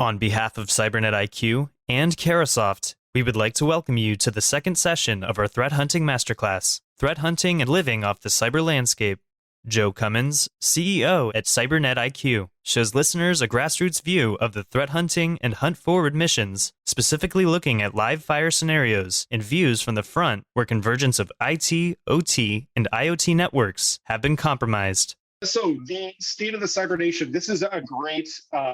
On behalf of Cybernet IQ and Carasoft, we would like to welcome you to the second session of our Threat Hunting Masterclass, Threat Hunting and Living Off the Cyber Landscape. Joe Cummins, CEO at Cybernet IQ, shows listeners a grassroots view of the threat hunting and hunt forward missions, specifically looking at live fire scenarios and views from the front where convergence of IT, OT, and IoT networks have been compromised. So the state of the cyber nation, this is a great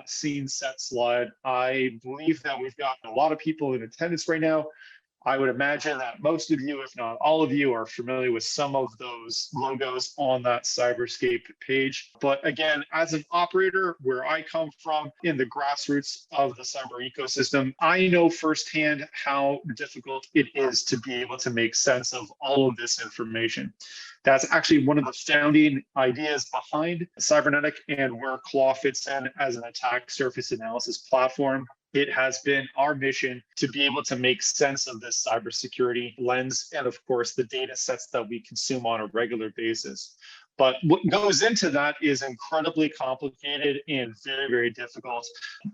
scene set slide. I believe that we've got a lot of people in attendance right now. I would imagine that most of you, if not all of you, are familiar with some of those logos on that Cyberscape page. But again, as an operator, where I come from in the grassroots of the cyber ecosystem, I know firsthand how difficult it is to be able to make sense of all of this information. That's actually one of the founding ideas behind Cybernetic and where Claw fits in as an attack surface analysis platform. It has been our mission to be able to make sense of this cybersecurity lens and, of course, the data sets that we consume on a regular basis. But what goes into that is incredibly complicated and very, very difficult,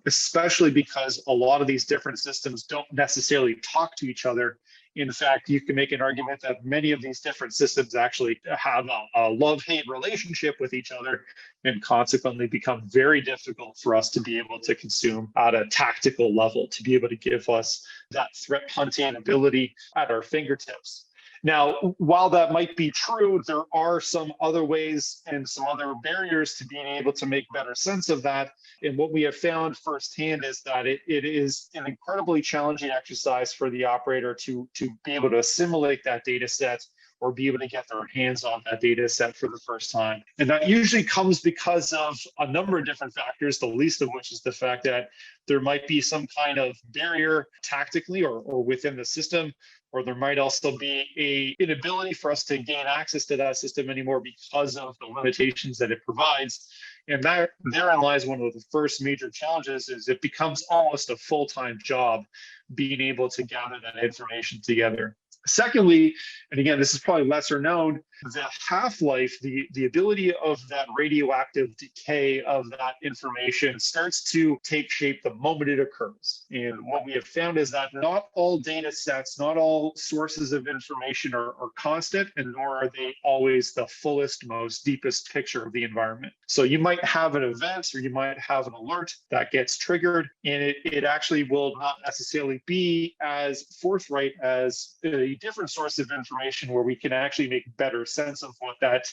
especially because a lot of these different systems don't necessarily talk to each other. In fact, you can make an argument that many of these different systems actually have a love-hate relationship with each other and consequently become very difficult for us to be able to consume at a tactical level, to be able to give us that threat hunting ability at our fingertips. Now, while that might be true, there are some other ways and some other barriers to being able to make better sense of that. And what we have found firsthand is that it is an incredibly challenging exercise for the operator to be able to assimilate that data set or be able to get their hands on that data set for the first time. And that usually comes because of a number of different factors, the least of which is the fact that there might be some kind of barrier tactically or within the system, or there might also be an inability for us to gain access to that system anymore because of the limitations that it provides. And therein lies one of the first major challenges is it becomes almost a full-time job being able to gather that information together. Secondly, and again, this is probably lesser known, the half-life, the ability of that radioactive decay of that information starts to take shape the moment it occurs. And what we have found is that not all data sets, not all sources of information are constant, and nor are they always the fullest, most deepest picture of the environment. So you might have an event or you might have an alert that gets triggered, and it actually will not necessarily be as forthright as a different source of information where we can actually make better sense of what that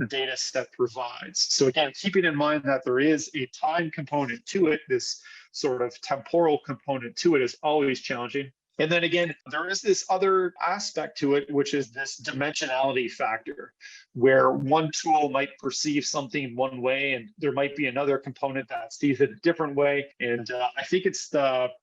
data set provides. So again, keeping in mind that there is a time component to it, this sort of temporal component to it is always challenging. And then again, there is this other aspect to it, which is this dimensionality factor, where one tool might perceive something one way, and there might be another component that sees it a different way. And I think it's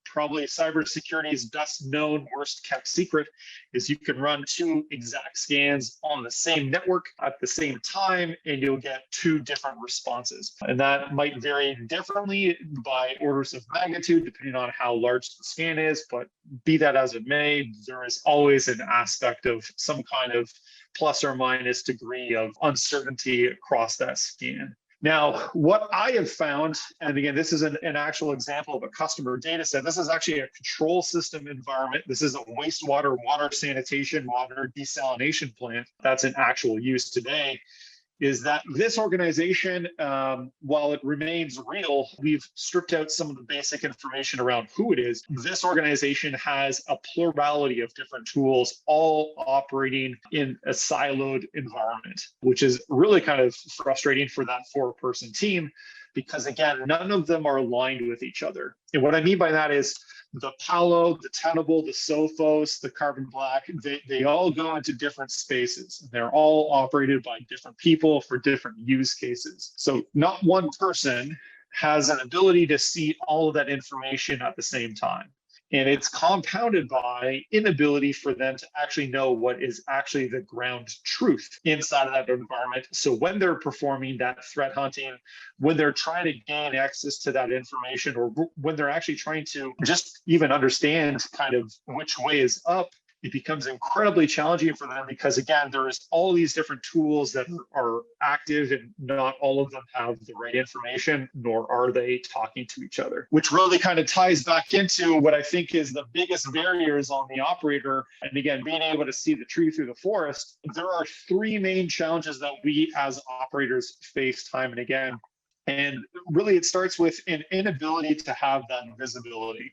probably cybersecurity's best known, worst kept secret is you can run two exact scans on the same network at the same time, and you'll get two different responses. And that might vary differently by orders of magnitude, depending on how large the scan is, but be that as it may, there is always an aspect of some kind of plus or minus degree of uncertainty across that scan. Now, what I have found, and again, this is an actual example of a customer data set. This is actually a control system environment. This is a wastewater, water sanitation, water desalination plant that's in actual use today. Is that this organization, while it remains real, we've stripped out some of the basic information around who it is. This organization has a plurality of different tools, all operating in a siloed environment, which is really kind of frustrating for that four-person team, because again, none of them are aligned with each other. And what I mean by that is the Palo, the Tenable, the Sophos, the Carbon Black, they all go into different spaces. They're all operated by different people for different use cases. So not one person has an ability to see all of that information at the same time. And it's compounded by inability for them to actually know what is actually the ground truth inside of that environment. So when they're performing that threat hunting, when they're trying to gain access to that information, or when they're actually trying to just even understand kind of which way is up, it becomes incredibly challenging for them because, again, there's all these different tools that are active and not all of them have the right information, nor are they talking to each other, which really kind of ties back into what I think is the biggest barriers on the operator. And again, being able to see the tree through the forest. There are three main challenges that we as operators face time and again. And really, it starts with an inability to have that visibility.